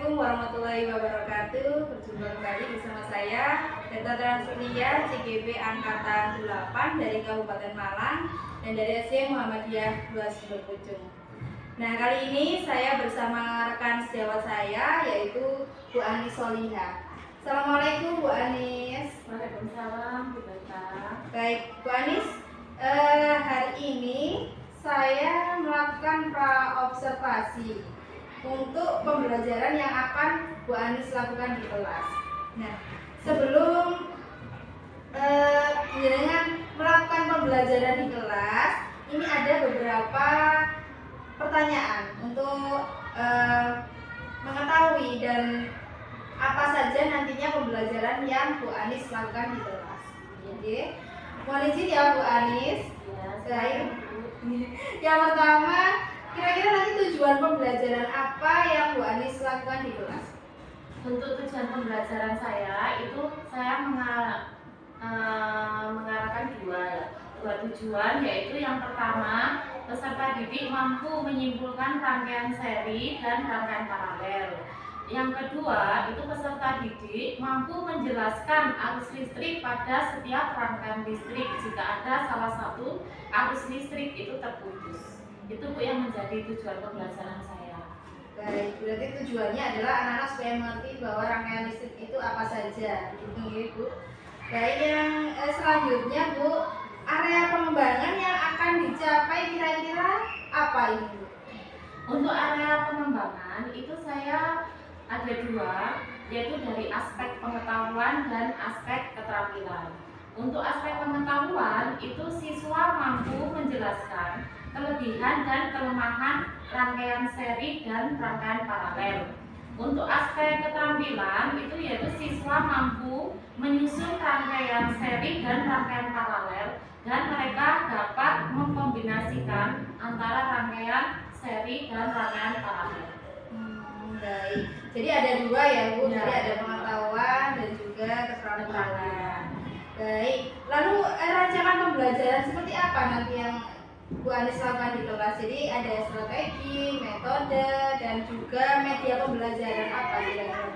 Assalamualaikum warahmatullahi wabarakatuh. Berjumpa kembali bersama saya Deta Transmedia CGP Angkatan 8 dari Kabupaten Malang dan dari SD Muhammadiyah 2 Sidoarjo. Nah, kali ini saya bersama rekan sejawat saya yaitu Bu Anis Soliha. Assalamualaikum Bu Anis. Waalaikumsalam Bu Deta. Baik Bu Anis, hari ini saya melakukan pra-observasi untuk pembelajaran yang akan Bu Anis lakukan di kelas. Nah, sebelum dengan melakukan pembelajaran di kelas, ini ada beberapa pertanyaan untuk mengetahui dan apa saja nantinya pembelajaran yang Bu Anis lakukan di kelas. Oke, mohon izin ya Bu Anis. Yang pertama, kira-kira nanti tujuan pembelajaran apa yang Bu Anis lakukan di kelas? Untuk tujuan pembelajaran saya itu saya mengarahkan dua tujuan, yaitu yang pertama, peserta didik mampu menyimpulkan rangkaian seri dan rangkaian paralel. Yang kedua, itu peserta didik mampu menjelaskan arus listrik pada setiap rangkaian listrik jika ada salah satu arus listrik itu terputus. Itu Bu yang menjadi tujuan pembelajaran saya. Baik, berarti tujuannya adalah anak-anak supaya mengerti bahwa rangkaian listrik itu apa saja, gitu ya Bu. Baik, yang selanjutnya Bu, area pengembangan yang akan dicapai kira-kira apa ini Bu? Untuk area pengembangan itu saya ada dua, yaitu dari aspek pengetahuan dan aspek keterampilan. Untuk aspek pengetahuan itu siswa mampu menjelaskan kelebihan dan kelemahan rangkaian seri dan rangkaian paralel. Untuk aspek keterampilan itu yaitu siswa mampu menyusun rangkaian seri dan rangkaian paralel dan mereka dapat mengkombinasikan antara rangkaian seri dan rangkaian paralel. Baik, jadi ada dua ya Bu, Ya. jadi ada pengetahuan dan juga keterampilan. Baik, lalu rancangan pembelajaran seperti apa nanti yang Bu Anis lakukan di kelas? Jadi ada strategi, metode, dan juga media pembelajaran apa kira-kira?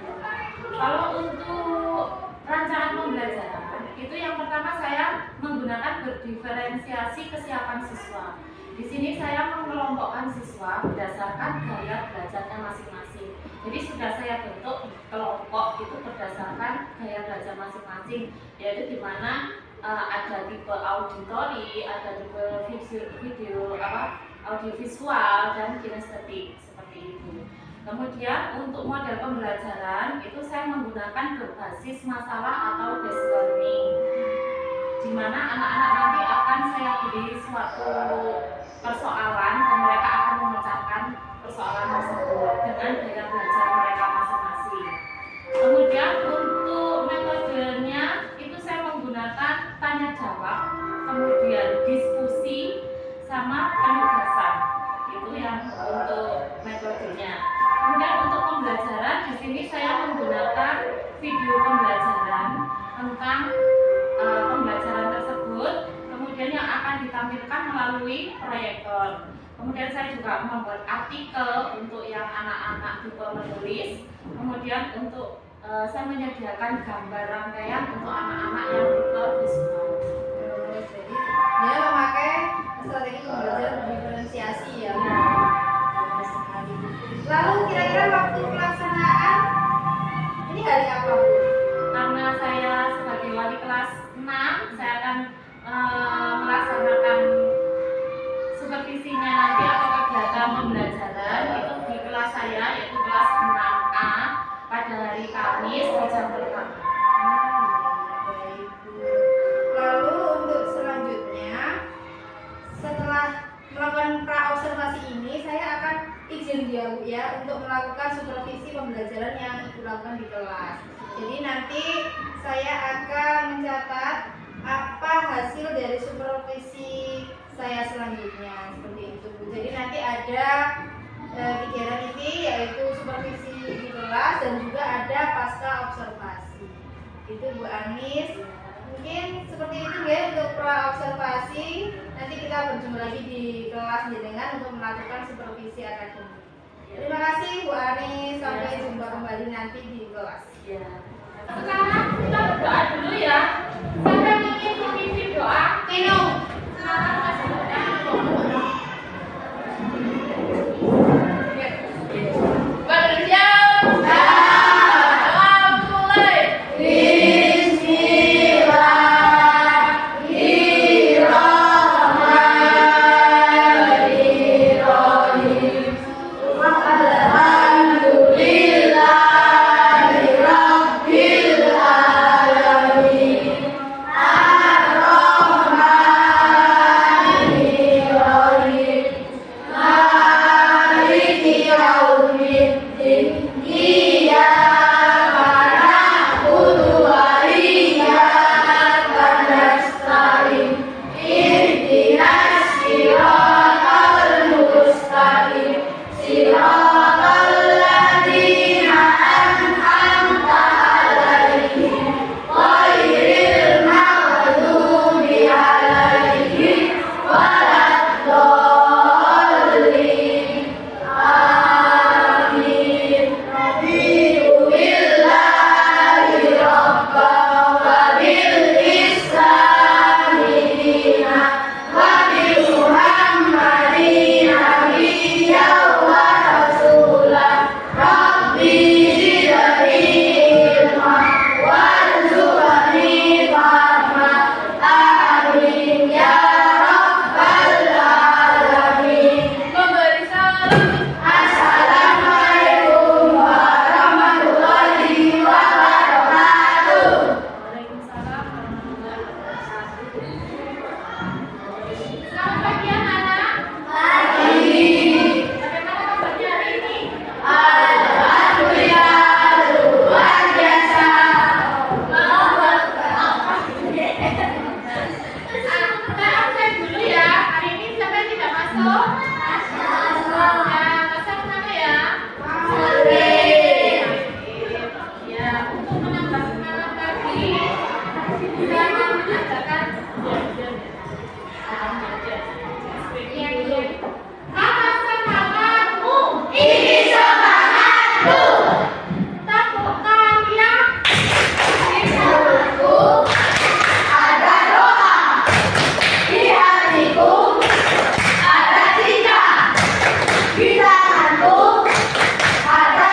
Kalau untuk rancangan pembelajaran itu yang pertama saya menggunakan berdiferensiasi kesiapan siswa. Di sini saya mengelompokkan siswa berdasarkan gaya belajarnya masing-masing. Jadi sudah saya bentuk kelompok itu berdasarkan gaya belajar masing-masing, yaitu di mana ada tipe auditori, ada tipe audiovisual dan kinestetik seperti itu. Kemudian untuk model pembelajaran itu saya menggunakan berbasis masalah atau based learning, di mana anak-anak nanti akan saya beri suatu persoalan dan mereka akan memecahkan persoalan tersebut dengan gaya belajar mereka masing-masing. Kemudian untuk metodenya itu saya menggunakan tanya jawab, kemudian diskusi sama penugasan. Itu yang untuk metodenya. Kemudian untuk pembelajaran di sini saya menggunakan video pembelajaran tentang pembelajaran tersebut, kemudian yang akan ditampilkan melalui proyektor. Kemudian saya juga membuat artikel untuk yang anak-anak tipe menulis. Kemudian untuk saya menyediakan gambar rangkaian untuk anak-anak yang tipe visual. Jadi dia memakai strategi pembelajaran diferensiasi ya. Lalu kira-kira waktu pelaksanaan ini hari apa Bu? Karena saya sebagai wali kelas 6, saya akan melaksanakan supervisinya nanti atau kegiatan pembelajaran itu di kelas saya, yaitu kelas 6A pada hari Kamis di jam pertama. Baik, Bu. Lalu untuk selanjutnya, setelah melakukan pra-observasi ini, saya akan izin dia Bu ya untuk melakukan supervisi pembelajaran yang Ibu lakukan di kelas. Jadi nanti saya akan mencatat apa hasil dari supervisi saya selanjutnya seperti itu Bu. Jadi nanti ada kegiatan ini yaitu supervisi di kelas dan juga ada pasca observasi. Itu Bu Anis. Mungkin seperti itu ya untuk pra observasi. Nanti kita berjumpa lagi di kelas jenengan untuk melakukan supervisi akademik. Terima kasih Bu Anis. Sampai jumpa kembali. kembali nanti di kelas. Ya. Sekarang kita berdoa dulu ya. Siapa yang ingin memimpin doa? Keno. Sekarang kasih doa. Bersiap. Doa mulai. Bismillahirrahmanirrahim. Alhamdulillahirabbil alamin. Ar-Rahmanirrahim. Maliki yaumiddin. Iyyaka na'budu wa iyyaka nasta'in. Ihdinas siratal mustaqim. Siratal ladzina an'amta 'alaihim ghairil maghdubi 'alaihim waladdallin. Amin. Raditu billahi rabban wa bil islami dinan wa bi Muhammadin nabiyyan wa rasulan. Rabbi zidni ilma warzuqni fahma. Amin ya rabbal alamin. Memberi salam. Assalamualaikum warahmatullahi wabarakatuh. Waalaikumsalam warahmatullahi wabarakatuh. Selamat pagi anak-anak. Pagi. Bagaimana kabarnya hari ini? Alhamdulillah luar biasa. Saya absen dulu ya. Hari ini siapa yang tidak masuk? Masuk nama ya. Ya, untuk menambah semangat tadi, saya akan mengadakan apa semangatmu? Ini semangatku. Takutkan ya. Di mulutku ada doa, di hatiku ada cinta, di tanganku ada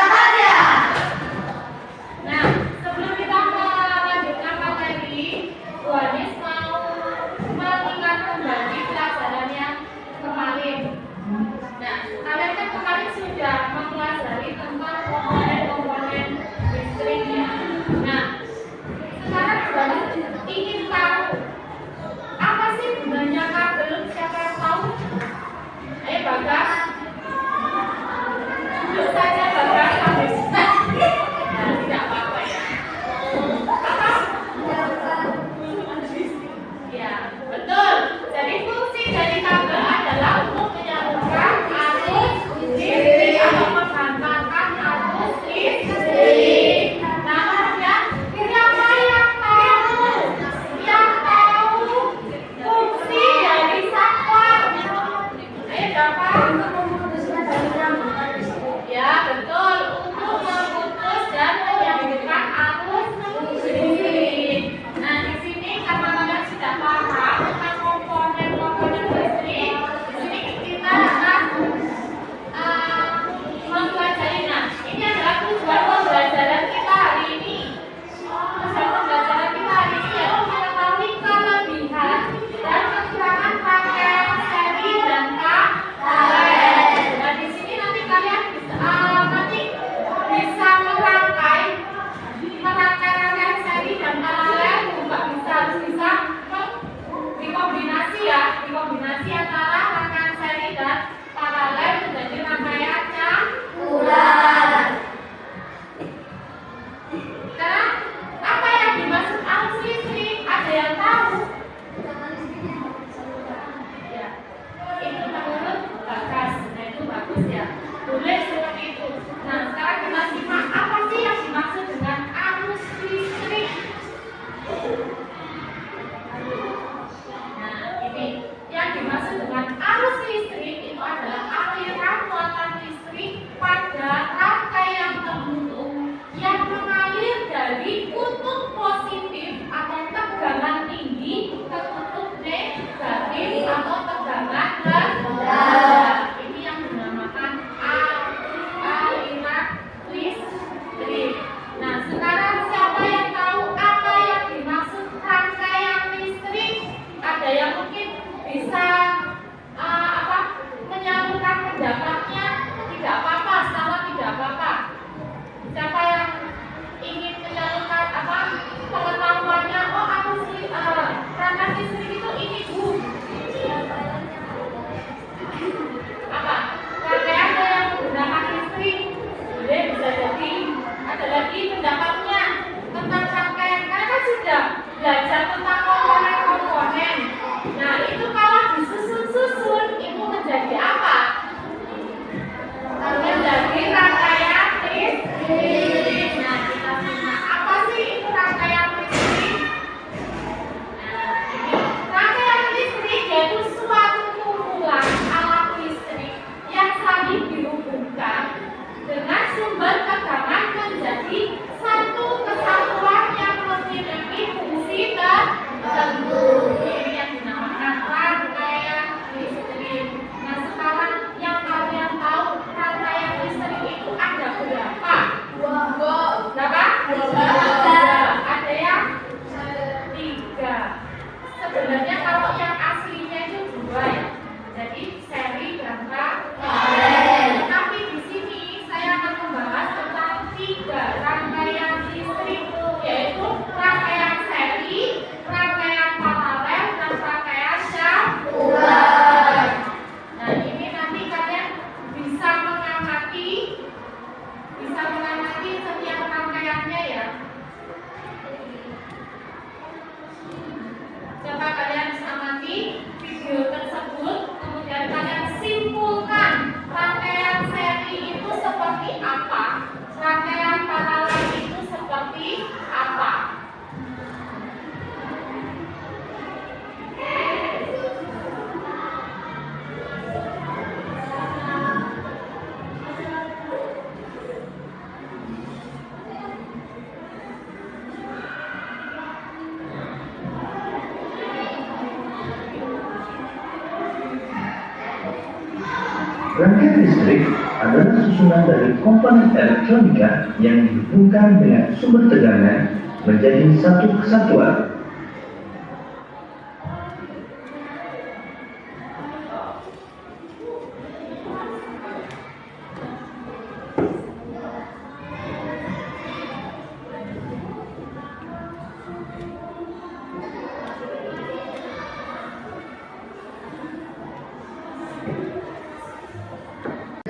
Rangkaian listrik adalah susunan dari komponen elektronika yang dihubungkan dengan sumber tegangan menjadi satu kesatuan.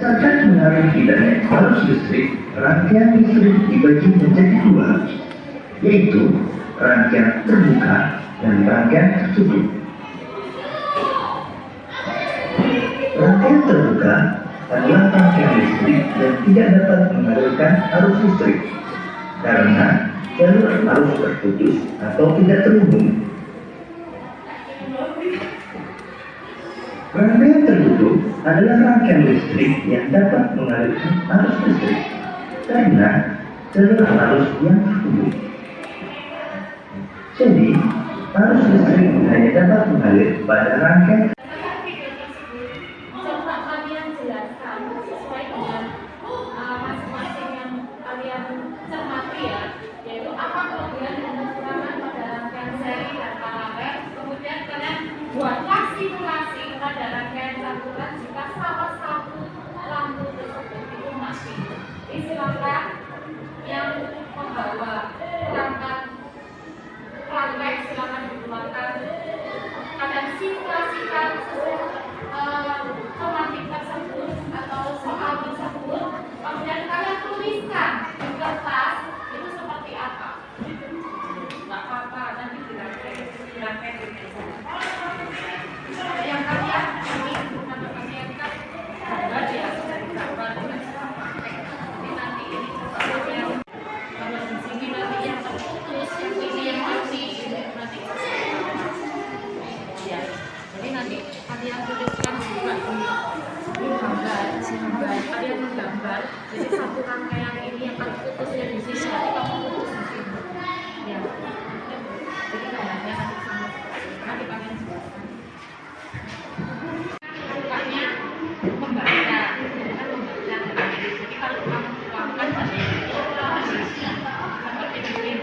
Berdasarkan pengaruh hidupnya arus listrik, rangkaian listrik dibagi menjadi dua, yaitu rangkaian terbuka dan rangkaian tertutup. Rangkaian terbuka adalah rangkaian listrik yang tidak dapat mengalirkan arus listrik karena jalur arus terputus atau tidak terhubung. Rangkaian tertutup adalah rangkaian listrik yang dapat mengalirkan arus listrik karena jalur arus yang terhubung. Jadi, arus listrik hanya dapat mengalir pada rangkaian. Coba kalian jelaskan sesuai dengan masing-masing yang kalian cermati ya, yaitu apa kelebihan dan kekurangan pada rangkaian seri dan paralel. Kemudian kalian buatlah simulasi pada rangkaian campuran jika salah satu lampu tersebut itu mati. Silakan yang membawa perangkat praktek silakan dikeluarkan. Kalian simulasikan tematik tersebut atau soal tersebut, kemudian kalian tuliskan di kertas itu seperti apa. Nggak apa-apa, nanti dirangkai di meja. Yang kalian kan gambar ya, gambar ini nanti ini coba kalian kalau di sini nanti yang terputus, yang ini yang mati, ini nanti ya. Jadi nanti kalian tuliskan juga di gambar, kalian menggambar. Jadi satu rangkaian ini yang terputus ya di sini, nanti kamu putus di sini. Ya. Jadi gambarnya nanti kalian jelaskan. Bukannya membaca, bukan membaca. Jadi kalau kamu tuangkan pada seperti bikin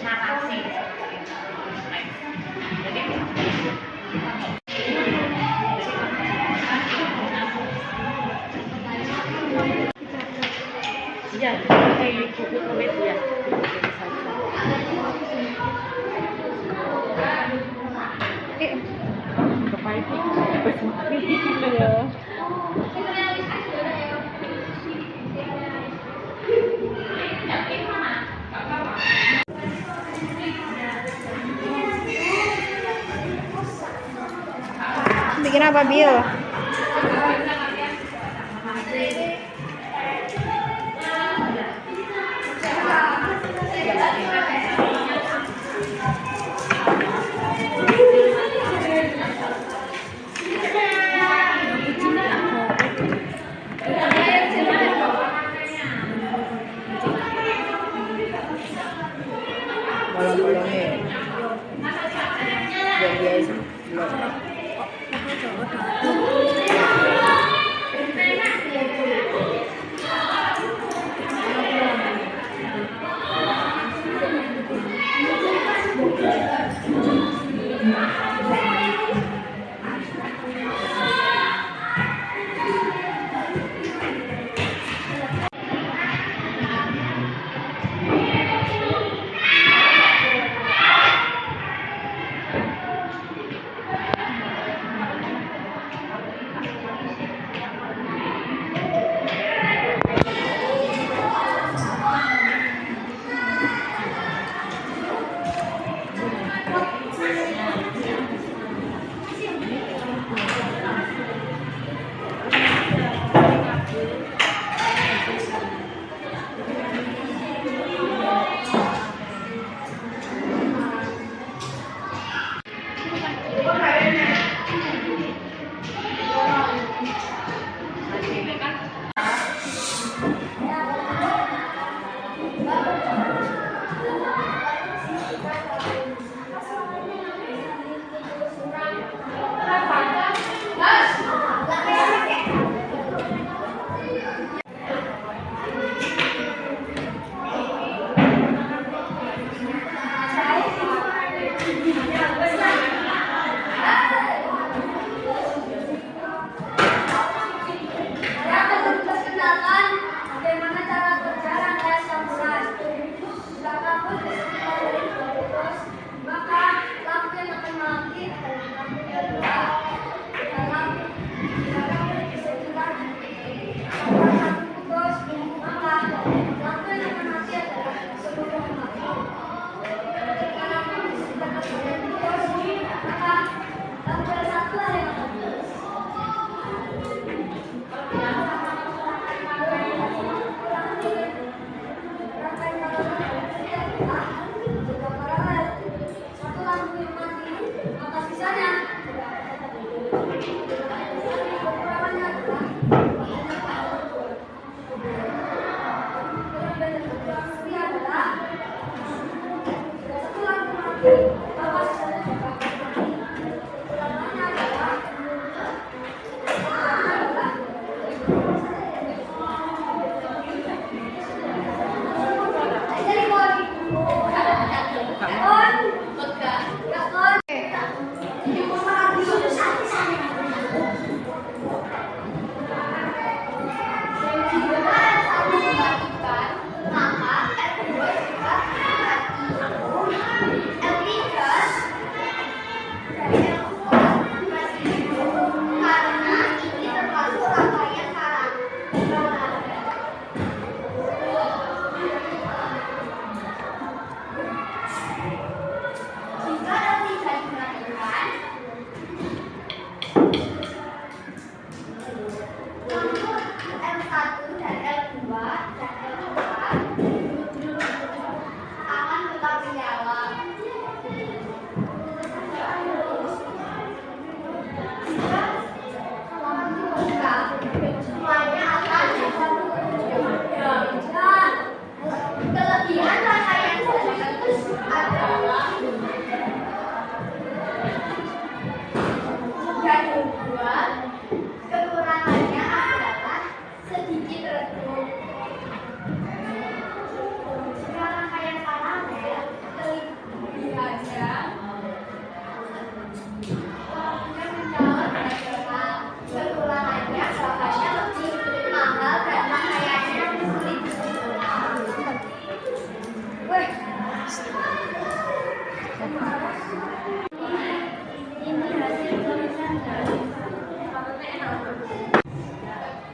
narasi. Jadi ya, kayak buku tulis ya. Kepaik pas mati ya. Bikin apa, Bil? Bolong-bolongnya biar biasa.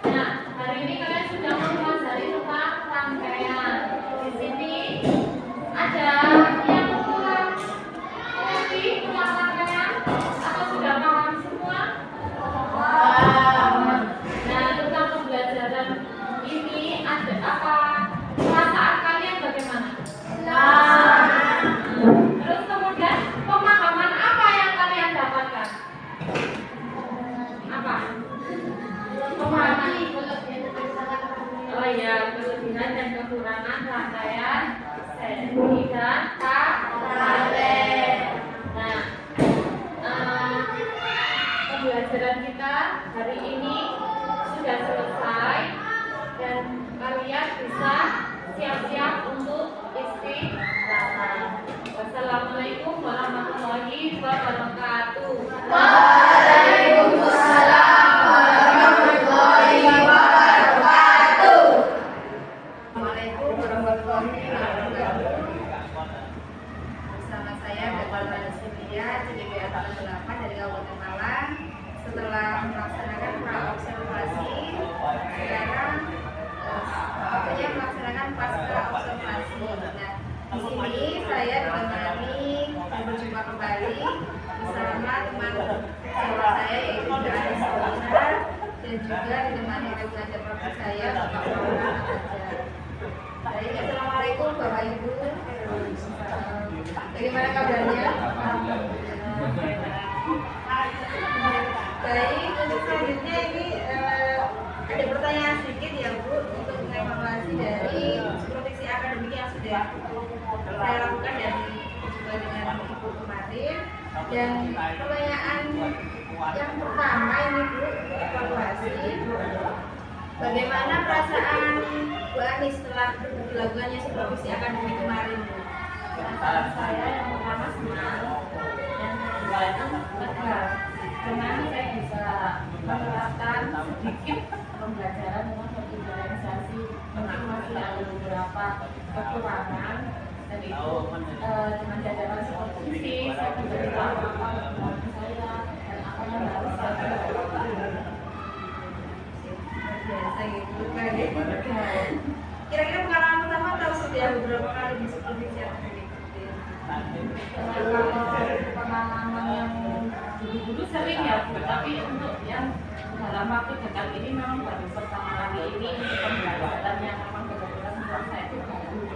Nah, hari ini kalian sudah mempelajari tentang rangkaian. Di sini ada yang kurang mengerti tentang rangkaian atau sudah paham semua? Nah, tentang pembelajaran ini ada apa? Perasaan kalian bagaimana? Terus kemudian pemahaman apa yang kalian dapatkan? Apa? Pemahaman. Oh iya, kelebihan dan kekurangan rangkaian semi dan tablet. Nah, pembelajaran kita hari ini sudah selesai dan kalian bisa siap-siap untuk istirahat. Wassalamualaikum warahmatullahi wabarakatuh. Waalaikumsalam warahmatullahi wabarakatuh. Assalamualaikum warahmatullahi wabarakatuh. Bersama saya Bapak Sylvia, CDBA 8 dari Kabupaten Malang. Setelah melaksanakan praobservasi, sekarang waktunya melaksanakan pasca observasi. Nah, di sini saya ditemani berjumpa kembali bersama teman sekolah saya yaitu Mbak Anis Solina dan juga ditemani oleh belajar praktik saya Bapak Maulana Ajar. Baik, assalamualaikum Bapak Ibu. Bagaimana kabarnya? Baik, untuk selanjutnya ini ada pertanyaan sedikit ya Bu untuk mengevaluasi dari supervisi akademik yang sudah saya lakukan dan juga dengan Ibu kemarin. Dan pertanyaan yang pertama ini Bu, evaluasi bagaimana perasaan Bu Anis setelah dilakukannya supervisi akademik kemarin Bu? Perasaan saya yang pertama senang dan kedua itu lega. Karena saya bisa menerapkan sedikit pembelajaran dengan visualisasi, mungkin masih ada beberapa kekurangan dan itu dengan jajaran supervisi saya menjadi tahu apa kekurangan saya dan apa yang harus saya lakukan. Biasa gitu kan. Kira-kira pengalaman pertama atau sudah beberapa kali di supervisi akademik? Kalau pengalaman yang dulu-dulu sering ya Bu, tapi untuk yang dalam waktu dekat ini memang baru pertama kali ini untuk pembelajaran yang memang benar-benar menurut saya itu baru.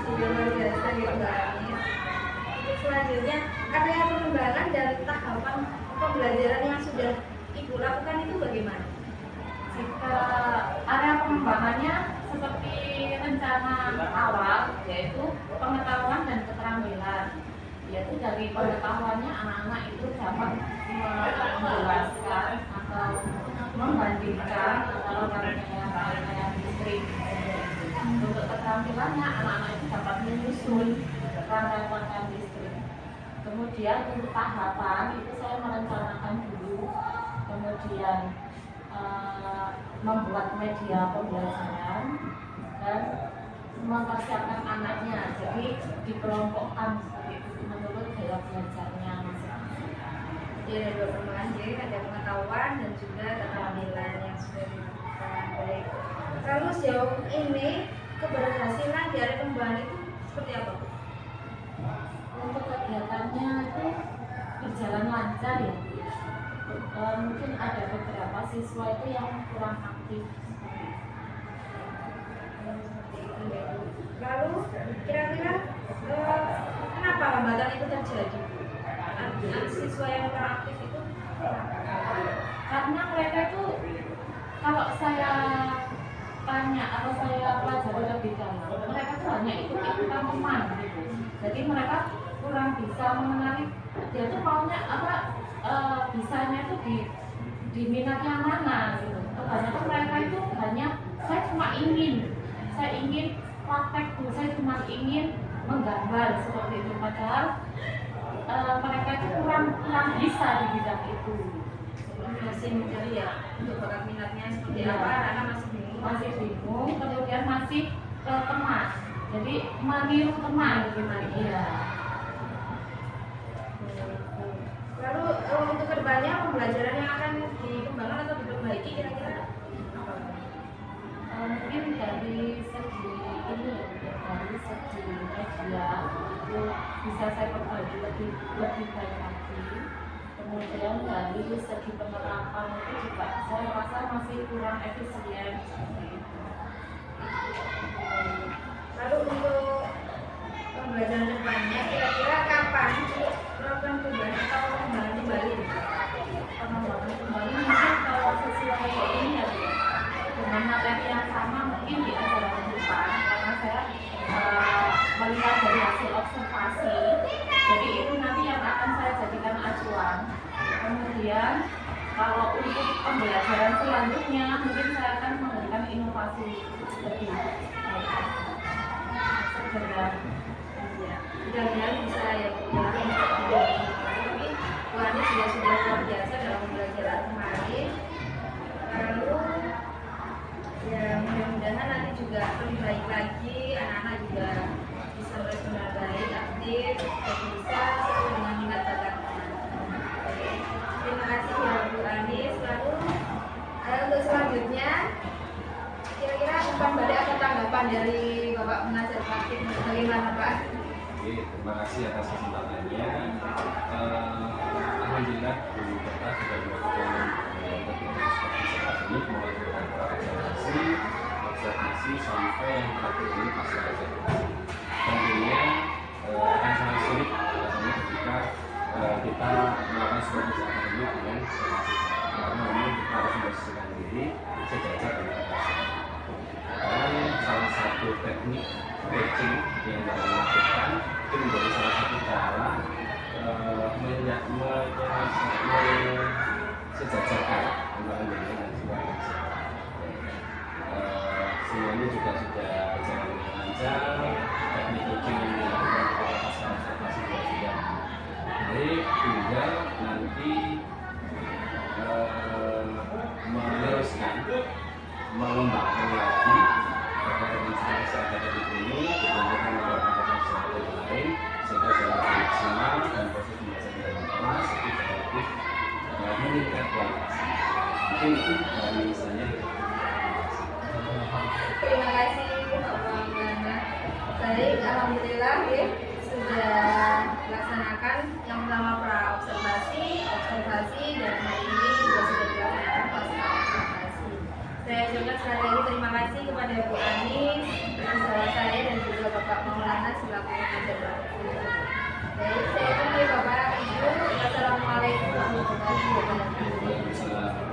Sudah luar biasa gitu Mbak Anis. Untuk selanjutnya area pengembangan dan tahapan pembelajaran yang sudah Ibu lakukan itu bagaimana? Jika area pengembangannya seperti rencana awal yaitu pengetahuan dan keterampilan. Yaitu dari pengetahuannya anak-anak itu dapat menjelaskan atau membandingkan antara rangkaian listrik. Untuk keterampilannya anak-anak itu dapat menyusun rangkaian listrik. Kemudian untuk tahapan itu saya merencanakan dulu, kemudian membuat media pembelajaran dan mempersiapkan anaknya, jadi dikelompokkan seperti itu menurut gaya belajarnya masing-masing. Jadi ada dua perkembangan, jadi ada pengetahuan dan juga keterampilan yang sudah dilakukan. Baik. Lalu sejauh ini keberhasilan dari pembahasan itu seperti apa, Bu? Untuk kegiatannya itu berjalan lancar ya. Mungkin ada beberapa siswa itu yang kurang aktif. Lalu kira-kira kenapa hambatan itu terjadi? Siswa yang kurang aktif itu Karena mereka itu kalau saya tanya atau saya pelajari lebih dalam, mereka tuh hanya ikut-ikutan teman gitu. Jadi mereka kurang bisa mengenali dia tuh maunya apa, bisanya itu di minat yang mana gitu. Kebanyakan mereka itu hanya saya ingin praktek tuh, saya cuma ingin menggambar seperti itu, padahal mereka itu kurang bisa di bidang itu. masih mencari ya untuk bakat minatnya seperti Iya. apa, karena masih bingung. Kemudian masih ke teman, jadi meniru teman gimana. Iya. Lalu untuk kedepannya pembelajaran yang akan dikembangkan atau diperbaiki kira-kira apa? Mungkin dari segi ini, dari segi media itu bisa saya perbaiki lebih baik lagi. Kemudian dari segi penerapan itu juga saya rasa masih kurang efisien seperti itu. Lalu untuk pembelajaran depannya kira-kira kapan melakukan perubahan atau pengembangan kembali? Pengembangan kembali mungkin kalau sesuai ini ya, dengan materi yang sama mungkin di acara depan, karena saya melihat dari hasil observasi, jadi itu nanti yang akan saya jadikan acuan. Kemudian kalau untuk pembelajaran selanjutnya mungkin saya akan memberikan inovasi lebih segera. Mudah-mudahan bisa ya Bu. Tapi Bu Ani sudah luar biasa dalam pembelajaran kemarin. Lalu ya mudah-mudahan nanti juga lebih baik lagi, anak-anak juga bisa benar-benar baik, aktif, dan bisa sesuai dengan minat bakatnya. Terima kasih ya Bu Anis. Lalu untuk selanjutnya kira-kira umpan balik atau tanggapan dari Bapak pengajar praktik bagaimana Pak? Oke, terima kasih atas kesempatannya. Alhamdulillah Bu Berta sudah melakukan kegiatan seperti ini, mulai dari observasi sampai yang terakhir ini pasca observasi. Tentunya akan sangat sulit rasanya ketika kita melakukan sebuah usaha akademik dengan karena memang kita harus memposisikan diri sejajar dengan atasan. Karena salah satu teknik coaching yang dapat dilakukan itu menjadi salah satu cara sejajarkan antara diri dan sebuah bangsa. Semuanya juga sudah berjalan dengan lancar, teknik coaching yang dilakukan oleh pasca observasi juga sudah baik, tinggal nanti meneruskan, mengembangkan lagi terkait instansi akademik ini dibentukkan oleh angkatan lain sehingga dalam maksimal dan proses pembelajaran dalam kelas itu relatif meningkat kualitas. Mungkin itu dari saya. Terima kasih Pak Maulana. Baik, alhamdulillah ya sudah dilaksanakan yang pertama observasi dan hari ini juga sudah dilaksanakan pasca observasi. Saya juga sekali lagi terima kasih kepada Bu Anis, sahabat saya dan juga Bapak Maulana selaku pengajar praktik. Baik, saya tutup Bapak Ibu. Wassalamualaikum warahmatullahi wabarakatuh.